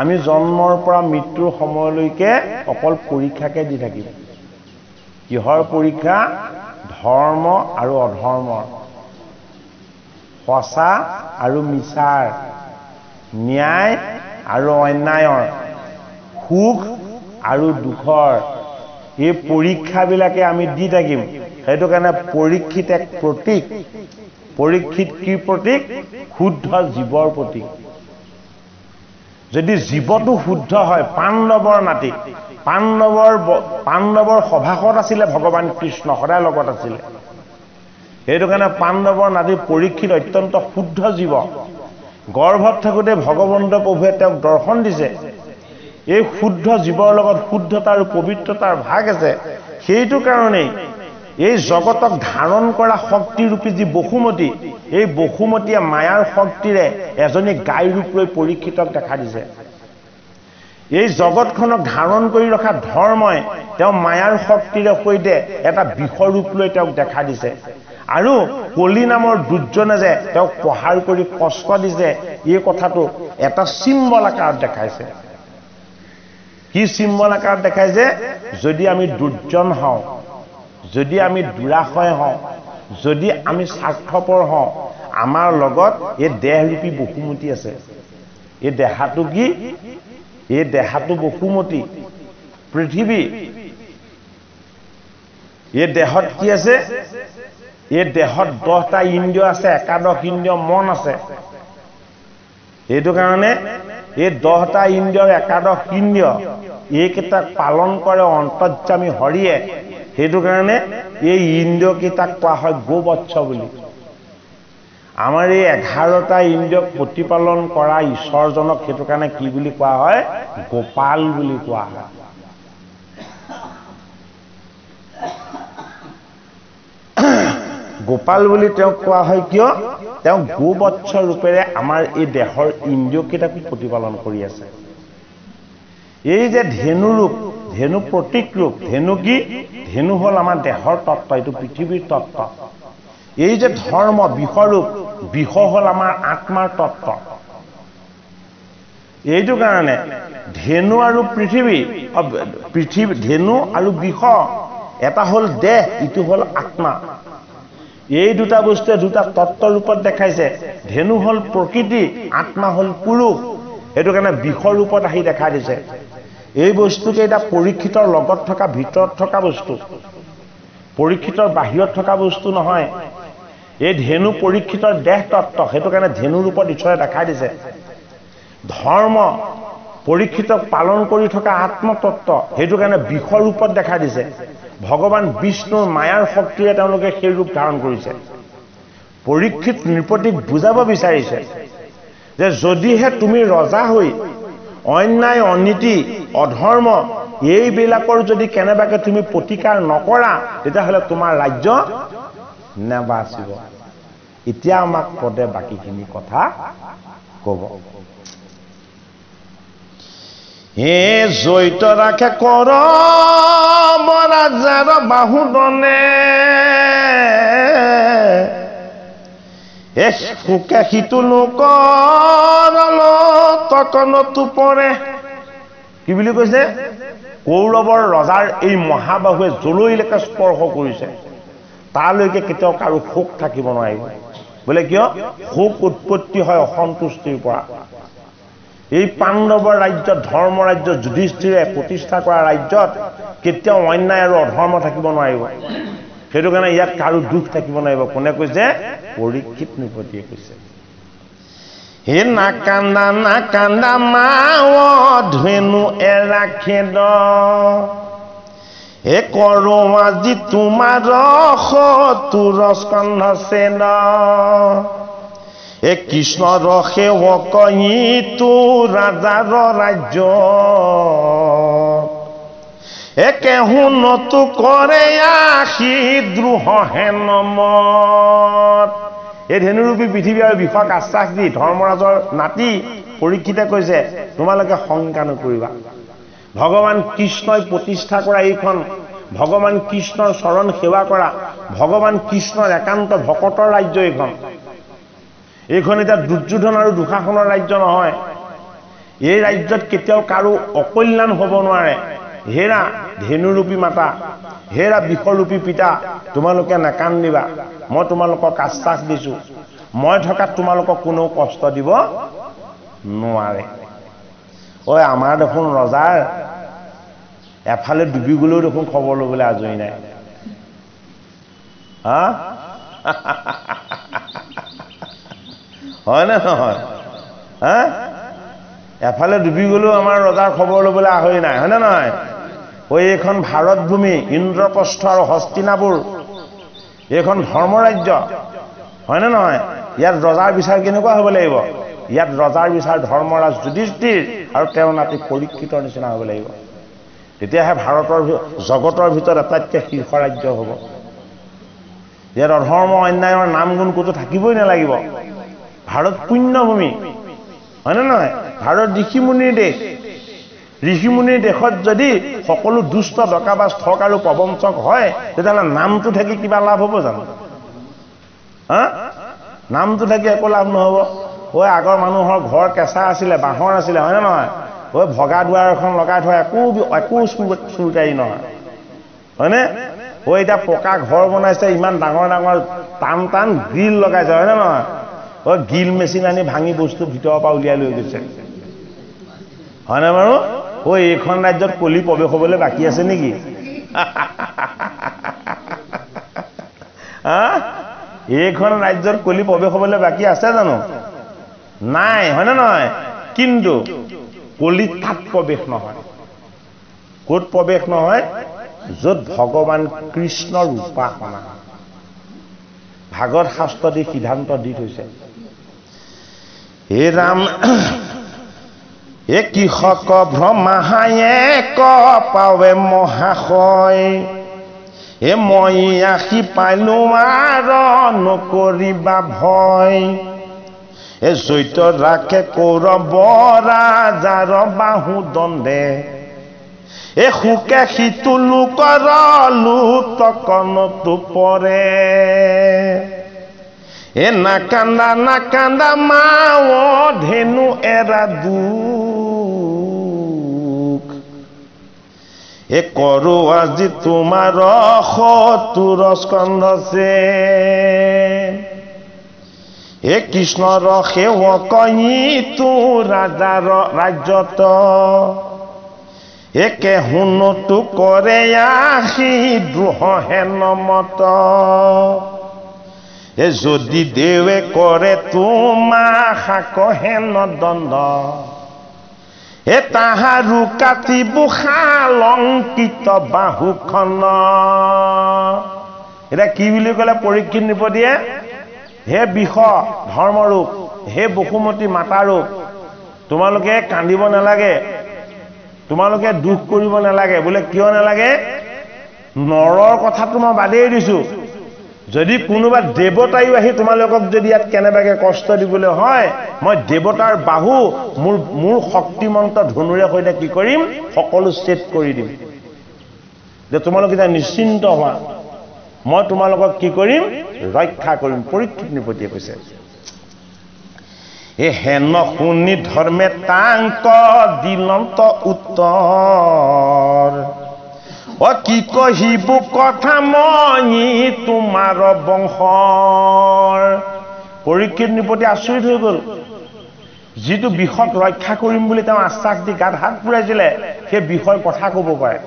আমি জন্মৰ পৰা মৃত্যুৰ সময়লৈকে অকল পৰীক্ষাকে দি থাকিম কিহৰ পৰীক্ষা ধৰ্ম আৰু অধৰ্মৰ সঁচা আৰু মিছাৰ ন্যায় আৰু অন্যায়ৰ সুখ আৰু দুখৰ এই পৰীক্ষাবিলাকে আমি দি থাকিম সেইটো কাৰণে পৰীক্ষিত এক প্ৰতীক পৰীক্ষিত কি প্ৰতীক শুদ্ধ জীৱৰ প্ৰতীক যদি জীৱটো শুদ্ধ হয় পাণ্ডৱৰ নাতি পাণ্ডৱৰ সভাসদ আছিলে ভগৱান কৃষ্ণ সদায় লগত আছিলে সেইটো কাৰণে পাণ্ডৱৰ নাতি পৰীক্ষিত অত্যন্ত শুদ্ধ জীৱ গৰ্ভত থাকোঁতে ভগৱন্ত প্ৰভুৱে তেওঁক দৰ্শন দিছে এই শুদ্ধ জীৱৰ লগত শুদ্ধতা আৰু পবিত্ৰতাৰ ভাগ আছে সেইটো কাৰণেই এই জগতক ধাৰণ কৰা শক্তিৰূপী যি বসুমতী এই বসুমতীয়ে মায়াৰ শক্তিৰে এজনী গাই ৰূপ লৈ পৰীক্ষিতক দেখা দিছে এই জগতখনক ধাৰণ কৰি ৰখা ধৰ্মই তেওঁ মায়াৰ শক্তিৰে সৈতে এটা বিষৰূপ লৈ তেওঁক দেখা দিছে আৰু কলি নামৰ দুৰ্জনে যে তেওঁক প্ৰহাৰ কৰি কষ্ট দিছে এই কথাটো এটা চিম্বল আকাৰত দেখাইছে কি চিম্বল আকাৰত দেখাইছে যদি আমি দুৰ্জন হওঁ যদি আমি দুৰাশয় হওঁ যদি আমি স্বাৰ্থপৰ হওঁ আমাৰ লগত এই দেহৰূপী বসুমতী আছে এই দেহাটো কি এই দেহাটো বসুমতী পৃথিৱী এই দেহত কি আছে এই দেহত 10টা ইন্দ্ৰিয় আছে একাদশ ইন্দ্ৰিয় মন আছে এইটো কাৰণে এই 10টা ইন্দ্ৰিয়ৰ একাদশ ইন্দ্ৰিয় এইকেইটাক পালন কৰে অন্তৰ্যামী হৰিয়ে সেইটো কাৰণে এই ইন্দ্ৰিয়কেইটাক কোৱা হয় গোবৎস বুলি আমাৰ এই 11টা ইন্দ্ৰিয়ক প্ৰতিপালন কৰা ঈশ্বৰজনক সেইটো কাৰণে কি বুলি কোৱা হয় গোপাল বুলি কোৱা হয় গোপাল বুলি তেওঁক কোৱা হয় কিয় তেওঁ গোবৎস ৰূপেৰে আমাৰ এই দেহৰ ইন্দ্ৰিয়কেইটাক প্ৰতিপালন কৰি আছে এই যে ধেনু ৰূপ ধেনু প্ৰতীক ৰূপ ধেনু কি ধেনু হ'ল আমাৰ দেহৰ তত্ত্ব এইটো পৃথিৱীৰ তত্ত্ব এই যে ধৰ্ম বিষৰূপ বিষ হ'ল আমাৰ আত্মাৰ তত্ত্ব এইটো কাৰণে ধেনু আৰু পৃথিৱী ধেনু আৰু বিষ এটা হ'ল দেহ ইটো হ'ল আত্মা এই দুটা বস্তুৱে দুটা তত্ত্ব ৰূপত দেখাইছে ধেনু হ'ল প্ৰকৃতি আত্মা হ'ল পুৰুষ এইটো কাৰণে বিষৰ ৰূপত আহি দেখা দিছে এই বস্তুকেইটা পৰীক্ষিতৰ লগত থকা ভিতৰত থকা বস্তু পৰীক্ষিতৰ বাহিৰত থকা বস্তু নহয় এই ধেনু পৰীক্ষিতৰ দেহ তত্ত্ব সেইটো কাৰণে ধেনু ৰূপত ঈশ্বৰে দেখাই দিছে ধৰ্ম পৰীক্ষিতক পালন কৰি থকা আত্মতত্ত্ব সেইটো কাৰণে বিষৰ ৰূপত দেখাই দিছে ভগৱান বিষ্ণুৰ মায়াৰ শক্তিৰে তেওঁলোকে সেই ৰূপ ধাৰণ কৰিছে পৰীক্ষিত নৃপতিক বুজাব বিচাৰিছে যে যদিহে তুমি ৰজা হৈ অন্যায় অনীতি অধৰ্ম এইবিলাকৰ যদি কেনেবাকে তুমি প্ৰতিকাৰ নকৰা তেতিয়াহ'লে তোমাৰ ৰাজ্য নেবাচিব এতিয়া আমাক পদে বাকীখিনি কথা ক'ব হে জৈত ৰাখে কৰ ৰাজাৰ বাহুদনে ফুকে সিটো লোকৰ তকনতো পৰে কি বুলি কৈছে কৌৰৱৰ ৰজাৰ এই মহাবাহুৱে জলৈলৈকে স্পৰ্শ কৰিছে তালৈকে কেতিয়াও কাৰো শোক থাকিব নোৱাৰিব বোলে কিয় শোক উৎপত্তি হয় অসন্তুষ্টিৰ পৰা এই পাণ্ডৱৰ ৰাজ্যত ধৰ্ম ৰাজ্য যুধিষ্ঠিৰে প্ৰতিষ্ঠা কৰা ৰাজ্যত কেতিয়াও অন্যায় আৰু অধৰ্ম থাকিব নোৱাৰিব সেইটো কাৰণে ইয়াত কাৰো দুখ থাকিব নোৱাৰিব কোনে কৈছে পৰীক্ষিত নৃপতিয়ে কৈছে হে নাকান্দা মাও ধেনু এৰাখেদ হে কৰো আজি তোমাৰ শত্ৰুৰ স্কন্ধ ছেদ এ কৃষ্ণ ৰসে কহিতো ৰাজাৰ ৰাজ্য একে হুনতো কৰে আশী দ্ৰোহ হেনমত এই ধেনুৰূপী পৃথিৱী আৰু বিষক আশ্বাস দি ধৰ্মৰাজৰ নাতি পৰীক্ষিতে কৈছে তোমালোকে শংকা নকৰিবা ভগৱান কৃষ্ণই প্ৰতিষ্ঠা কৰা এইখন ভগৱান কৃষ্ণৰ চৰণ সেৱা কৰা ভগৱান কৃষ্ণৰ একান্ত ভকতৰ ৰাজ্য এইখন এতিয়া দুৰ্যোধন আৰু দুঃশাসনৰ ৰাজ্য নহয় এই ৰাজ্যত কেতিয়াও কাৰো অকল্যাণ হ'ব নোৱাৰে হেৰা ধেনুৰূপী মাতা হেৰা বিষৰূপী পিতা তোমালোকে নাকান্দিবা মই তোমালোকক আশ্বাস দিছো মই থকাত তোমালোকক কোনো কষ্ট দিব নোৱাৰে ঐ আমাৰ দেখোন ৰজাৰ এফালে ডুবি গলেও দেখোন খবৰ ল'বলৈ আজৰি নাই হা হয় নে নহয় হা এফালে ডুবি গলেও আমাৰ ৰজাৰ খবৰ ল'বলৈ আহৰি নাই হয় নে নহয় ঐ এইখন ভাৰত ভূমি ইন্দ্ৰপ্ৰস্থ আৰু হস্তিনাপুৰ এইখন ধৰ্ম ৰাজ্য হয় নে নহয় ইয়াত ৰজাৰ বিচাৰ কেনেকুৱা হ'ব লাগিব ইয়াত ৰজাৰ বিচাৰ ধৰ্মৰাজ যুধিষ্ঠিৰ আৰু তেওঁৰ নাতি পৰীক্ষিতৰ নিচিনা হ'ব লাগিব তেতিয়াহে ভাৰতৰ জগতৰ ভিতৰত আটাইতকৈ শীৰ্ষ ৰাজ্য হ'ব ইয়াত অধৰ্ম অন্যায়ৰ নাম গুণ ক'তো থাকিবই নালাগিব ভাৰত পুণ্যভূমি হয় নে নহয় ভাৰত ঋষিমুনিৰ দেশ ঋষিমুনিৰ দেশত যদি সকলো দুষ্ট ডকাবাজ ঠগ আৰু প্ৰবঞ্চক হয় তেতিয়াহ'লে নামটো থাকি কিবা লাভ হ'ব জানো হা নামটো থাকি একো লাভ নহ'ব ঐ আগৰ মানুহৰ ঘৰ কেঁচা আছিলে বাঁহৰ আছিলে হয় নে নহয় ঐ ভগা দুৱাৰ এখন লগাই থোৱা একো চুৰকাৰী নহয় হয়নে ঐ এতিয়া পকা ঘৰ বনাইছে ইমান ডাঙৰ ডাঙৰ টান গ্ৰিল লগাইছে হয় নে নহয় ঐ গ্ৰিল মেচিন আনি ভাঙি বস্তু ভিতৰৰ পৰা উলিয়াই লৈ গৈছে হয়নে বাৰু ঐ এইখন ৰাজ্যত কলি প্ৰৱেশ হ'বলৈ বাকী আছে নেকি এইখন ৰাজ্যত কলি প্ৰৱেশ হ'বলৈ বাকী আছে জানো নাই হয়নে নহয় কিন্তু কলি তাত প্ৰৱেশ নহয় ক'ত প্ৰৱেশ নহয় য'ত ভগৱান কৃষ্ণৰ উপাসনা ভাগৱত শাস্ত্ৰ দি সিদ্ধান্ত দি থৈছে হে ৰাম এ কৃষক ভ্ৰমাহায়ে পাৱে মহাশয় এ মই আহি পাইলো আৰু নকৰিবা ভয় এ জৈত ৰাখে কৌৰৱ ৰাজাৰ বাহু দণ্ডে এ সুকে সিটো লোকৰ লোকনতো পৰে এ নাকান্দা মাও ধেনু এৰা দুখ এ কৰো আজি তোমাৰ শত্ৰুৰ স্কন্ধ ছেদ এ কৃষ্ণৰ সেৱক কহি তোৰ ৰাজাৰ ৰাজ্যত একে হুনতো কৰে আহি দ্ৰোহ হেন মত যদি দেৱে কৰে তোমা শাক হেন দণ্ড তাহাৰু কাটিব শালংকিত বাহুখন এটা কি বুলি ক'লে পৰীক্ষিত নৃপতিয়ে হে বিষ ধৰ্মৰূপ হে বসুমতী মাতাৰূপ তোমালোকে কান্দিব নালাগে তোমালোকে দুখ কৰিব নালাগে বোলে কিয় নালাগে নৰৰ কথাটো মই বাদেই দিছো যদি কোনোবা দেৱতায়ো আহি তোমালোকক যদি ইয়াত কেনেবাকে কষ্ট দিবলৈ হয় মই দেৱতাৰ বাহু মোৰ শক্তিমন্ত ধনুৰে সৈতে কি কৰিম সকলো ছেট কৰি দিম যে তোমালোকে এটা নিশ্চিন্ত হোৱা মই তোমালোকক কি কৰিম ৰক্ষা কৰিম পৰীক্ষিত নৃপতিয়ে কৈছে হেন শুনি ধৰ্মে তাংক দিলন্ত উত্তৰ কি কহিব কথা মই তোমাৰ বংশৰ পৰীক্ষিত নৃপতি আচৰিত হৈ গ'ল যিটো বিষক ৰক্ষা কৰিম বুলি তেওঁ আশ্বাস দি গাত হাত পুৰাইছিলে সেই বিষয় কথা ক'ব পাৰে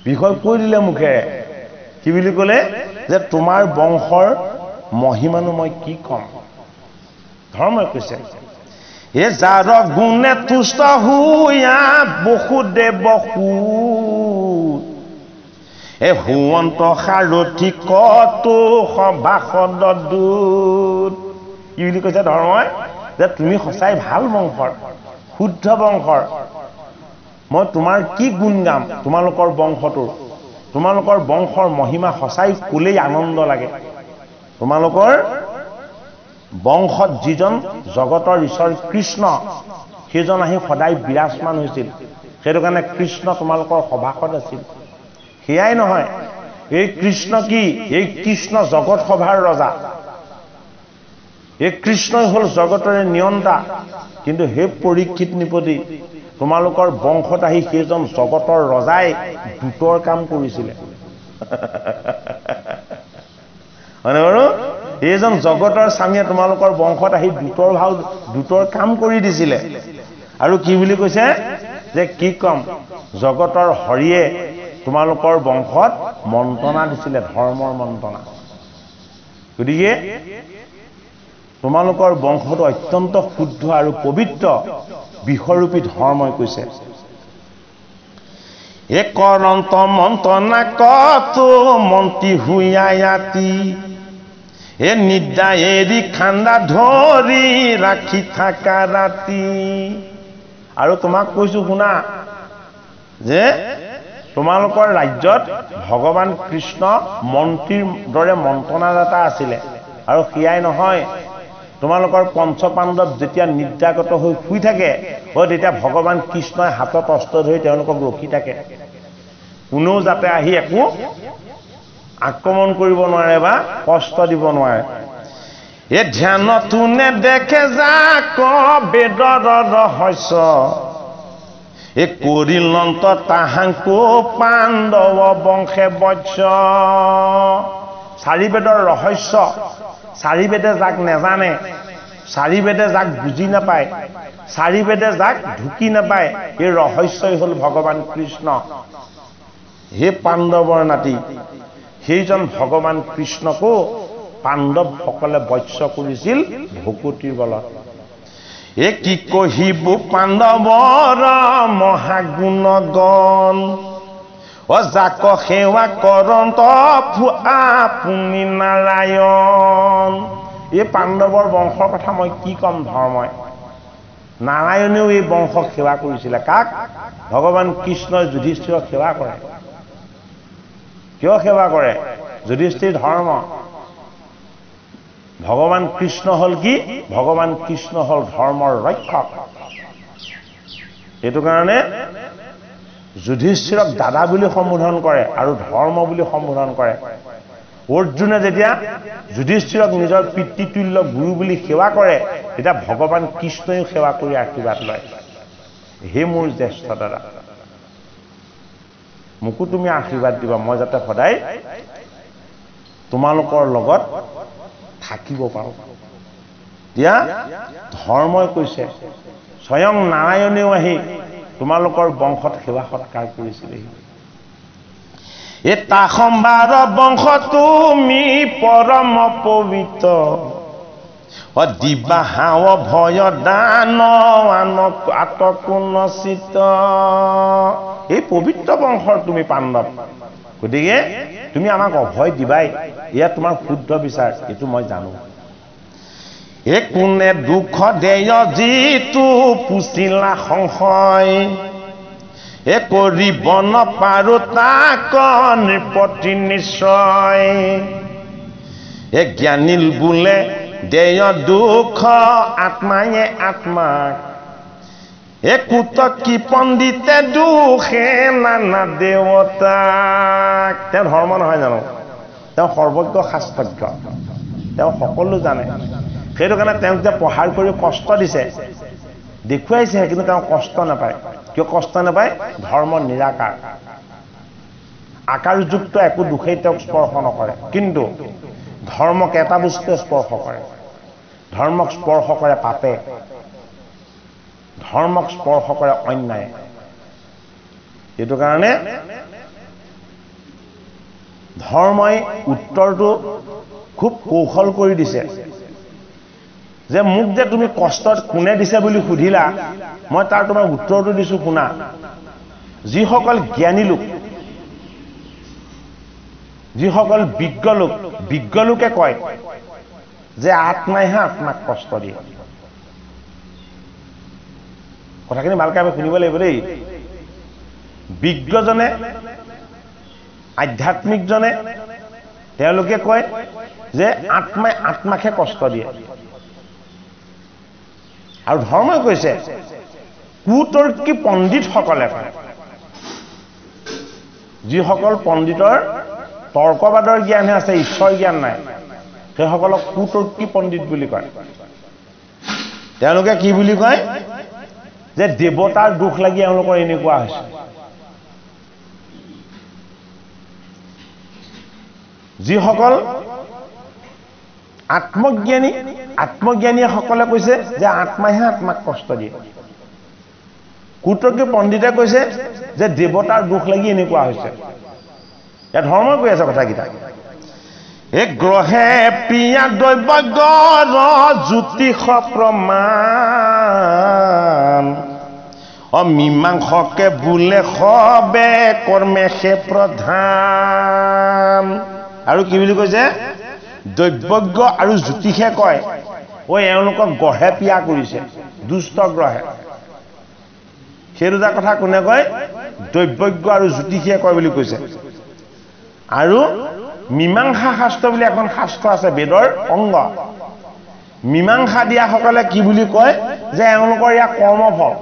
বিষয় কৈ দিলে মুখেৰে কি বুলি ক'লে যে তোমাৰ বংশৰ মহিমানো মই কি ক'ম ধৰ্মই কৈছে যাৰ গুণে তুষ্ট হুয়া বসুদেৱ হুৱন্ত সাৰথি কতো সভাসদ দূত কি বুলি কৈছে ধৰ্মই যে তুমি সঁচাই ভাল বংশৰ শুদ্ধ বংশৰ মই তোমাৰ কি গুণ গাম তোমালোকৰ বংশটোৰ তোমালোকৰ বংশৰ মহিমা সঁচাই ক'লেই আনন্দ লাগে তোমালোকৰ বংশত যিজন জগতৰ ঈশ্বৰ কৃষ্ণ সেইজন আহি সদায় বিৰাজমান হৈছিল সেইটো কাৰণে কৃষ্ণ তোমালোকৰ সভাসদ আছিল সেয়াই নহয় এই কৃষ্ণ কি এই কৃষ্ণ জগত সভাৰ ৰজা এই কৃষ্ণই হ'ল জগতৰে নিয়ন্তা কিন্তু হে পৰীক্ষিত নৃপতি তোমালোকৰ বংশত আহি সেইজন জগতৰ ৰজাই দূতৰ কাম কৰিছিলে হয়নে বাৰু এইজন জগতৰ স্বামীয়ে তোমালোকৰ বংশত আহি দূতৰ কাম কৰি দিছিলে আৰু কি বুলি কৈছে যে কি কম জগতৰ হৰিয়ে তোমালোকৰ বংশত মন্ত্ৰণা দিছিলে ধৰ্মৰ মন্ত্ৰণা গতিকে তোমালোকৰ বংশটো অত্যন্ত শুদ্ধ আৰু পবিত্ৰ বিষৰূপী ধৰ্মই কৈছে কৰন্ত মন্ত্ৰণা কতো মন্ত্ৰী হুয়ায়াতি নিদ্ৰা এৰি খান্দা ধৰি ৰাখি থাকা ৰাতি আৰু তোমাক কৈছো শুনা যে তোমালোকৰ ৰাজ্যত ভগৱান কৃষ্ণ মন্ত্ৰীৰ দৰে মন্ত্ৰণাদাতা আছিলে আৰু সেয়াই নহয় তোমালোকৰ পঞ্চপাণ্ডৱ যেতিয়া নিদ্ৰাগত হৈ শুই থাকে তেতিয়া ভগৱান কৃষ্ণই হাতত অস্ত্ৰ ধৰি তেওঁলোকক ৰখি থাকে কোনেও যাতে আহি একো আক্ৰমণ কৰিব নোৱাৰে বা কষ্ট দিব নোৱাৰে ধ্যানতো নেদেখে যাক বেদৰ ৰহস্য কৰিলন্ত তাহাংকো পাণ্ডৱ বংশে বৎস চাৰি বেদৰ ৰহস্য চাৰি বেদে যাক নেজানে চাৰি বেদে যাক বুজি নাপায় চাৰি বেদে যাক ঢুকি নাপায় এই ৰহস্যই হ'ল ভগৱান কৃষ্ণ হে পাণ্ডৱৰ নাতি সেইজন ভগৱান কৃষ্ণকো পাণ্ডৱসকলে বৎস কৰিছিল ভকুতিৰ বলত কি কহিব পাণ্ডৱৰ মহাগুণগণ যাক সেৱা কৰন্ত আপুনি নাৰায়ণ এই পাণ্ডৱৰ বংশৰ কথা মই কি ক'ম ধৰ্মই নাৰায়ণেও এই বংশক সেৱা কৰিছিলে কাক ভগৱান কৃষ্ণই যুধিষ্ঠিৰক সেৱা কৰে কিয় সেৱা কৰে যুধিষ্ঠিৰ ধৰ্ম ভগৱান কৃষ্ণ হ'ল কি ভগৱান কৃষ্ণ হ'ল ধৰ্মৰ ৰক্ষক এইটো কাৰণে যুধিষ্ঠিৰক দাদা বুলি সম্বোধন কৰে আৰু ধৰ্ম বুলি সম্বোধন কৰে অৰ্জুনে যেতিয়া যুধিষ্ঠিৰক নিজৰ পিতৃতুল্য গুৰু বুলি সেৱা কৰে তেতিয়া ভগৱান কৃষ্ণইও সেৱা কৰি আশীৰ্বাদ লয় হে মোৰ জ্যেষ্ঠ দাদা মোকো তুমি আশীৰ্বাদ দিবা মই যাতে সদায় তোমালোকৰ লগত থাকিব পাৰো দিয়া ধৰ্মই কৈছে স্বয়ং নাৰায়ণেও আহি তোমালোকৰ বংশত সেৱা সৎকাৰ কৰিছিলেহি এটা সম্বাৰ বংশ তুমি পৰম পবিত্ৰ দিবা হাও ভয় দান আনক আতকুনচিত এই পবিত্ৰ বংশৰ তুমি পাণ্ডৱ গতিকে তুমি আমাক অভয় দিবাই এয়া তোমাৰ শুদ্ধ বিচাৰ এইটো মই জানো এ কোনে দুখ দেয় যিটো পুছিলা সংশয় এ কৰিব নপাৰো তাক নৃপতি নিশ্চয় এ জ্ঞানীল বোলে দেয় দুখ আত্মায়ে আত্মাক এ কুতকি পণ্ডিতে দুখে নানা দেৱতাক তেওঁ ধৰ্ম নহয় জানো তেওঁ সৰ্বজ্ঞ শাস্ত্ৰজ্ঞ তেওঁ সকলো জানে সেইটো কাৰণে তেওঁক যে প্ৰহাৰ কৰি কষ্ট দিছে দেখুৱাইছে কিন্তু তেওঁ কষ্ট নাপায় কিয় কষ্ট নাপায় ধৰ্ম নিৰাকাৰ আকাৰযুক্ত একো দুখেই তেওঁক স্পৰ্শ নকৰে কিন্তু ধৰ্মক এটা বস্তুৱে স্পৰ্শ কৰে ধৰ্মক স্পৰ্শ কৰে পাপে ধৰ্মক স্পৰ্শ কৰে অন্যায় এইটো কাৰণে ধৰ্মই উত্তৰটো খুব কৌশল কৰি দিছে যে মোক যে তুমি কষ্টত কোনে দিছে বুলি সুধিলা মই তাৰ তোমাৰ উত্তৰটো দিছো শুনা যিসকল জ্ঞানী লোক যিসকল বিজ্ঞ লোকে কয় যে আত্মাইহে আত্মাক কষ্ট দিয়ে কথাখিনি ভালকৈ আমি শুনিব লাগিব দেই বিজ্ঞজনে আধ্যাত্মিকজনে তেওঁলোকে কয় যে আত্মাই আত্মাকহে কষ্ট দিয়ে আৰু ধৰ্মই কৈছে কুতৰ্কী পণ্ডিতসকলে কয় যিসকল পণ্ডিতৰ তৰ্কবাদৰ জ্ঞানহে আছে ঈশ্বৰ জ্ঞান নাই সেইসকলক কুতৰ্কী পণ্ডিত বুলি কয় তেওঁলোকে কি বুলি কয় যে দেৱতাৰ দুখ লাগি এওঁলোকৰ এনেকুৱা হৈছে যিসকল আত্মজ্ঞানীসকলে কৈছে যে আত্মাইহে আত্মাক কষ্ট দিয়ে কুতৰ্কী পণ্ডিতে কৈছে যে দেৱতাৰ দুখ লাগি এনেকুৱা হৈছে ইয়াত ধৰ্মই কৈ আছে কথাকেইটা এক গ্ৰহে পিয়া দৈবজ্ঞৰ জ্যোতিষ প্ৰমাণ অমীমাংসকে বোলে সবে কৰ্মেশে প্ৰধান আৰু কি বুলি কৈছে দৈবজ্ঞ আৰু জ্যোতিষে কয় ঐ এওঁলোকক গ্ৰহে পিয়া কৰিছে দুষ্ট গ্ৰহে সেই দুটা কথা কোনে কয় দৈবজ্ঞ আৰু জ্যোতিষে কয় বুলি কৈছে আৰু মীমাংসা শাস্ত্ৰ বুলি এখন শাস্ত্ৰ আছে বেদৰ অংগ মীমাংসা দিয়াসকলে কি বুলি কয় যে এওঁলোকৰ ইয়াৰ কৰ্মফল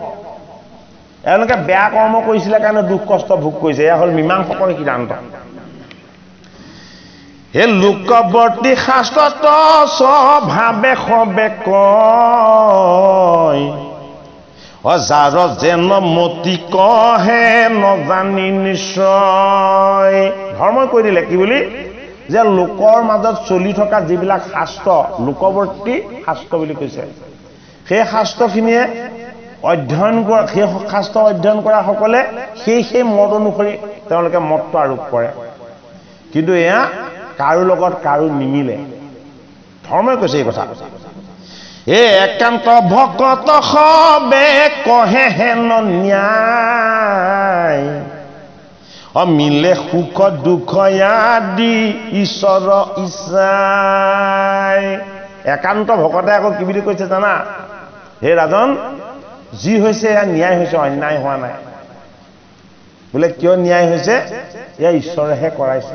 এওঁলোকে বেয়া কৰ্ম কৰিছিলে কাৰণে দুখ কষ্ট ভোগ কৰিছে এয়া হ'ল মীমাংসকৰ সিদ্ধান্ত হে লোকবৰ্তী শাস্ত্ৰত স্বভাৱে সবে কয় যাৰ যেন মতি কহে নজানি নিশ্চয় ধৰ্মই কৈ দিলে কি বুলি যে লোকৰ মাজত চলি থকা যিবিলাক শাস্ত্ৰ লোকবৰ্তী শাস্ত্ৰ বুলি কৈছে সেই শাস্ত্ৰখিনিয়ে অধ্যয়ন কৰা সেই শাস্ত্ৰ অধ্যয়ন কৰা সকলে সেই মত অনুসৰি তেওঁলোকে মতটো আৰোপ কৰে কিন্তু এয়া কাৰো লগত কাৰো নিমিলে ধৰ্মই কৈছে এই কথা এ একান্ত ভকত সবে কহে হেন ন্যায় অমিলে সুখ দুখ আদি ঈশ্বৰ ইচ্ছাই একান্ত ভকতে আকৌ কি বুলি কৈছে জানা হে ৰাজন যি হৈছে এয়া ন্যায় হৈছে অন্যায় হোৱা নাই বোলে কিয় ন্যায় হৈছে এয়া ঈশ্বৰেহে কৰাইছে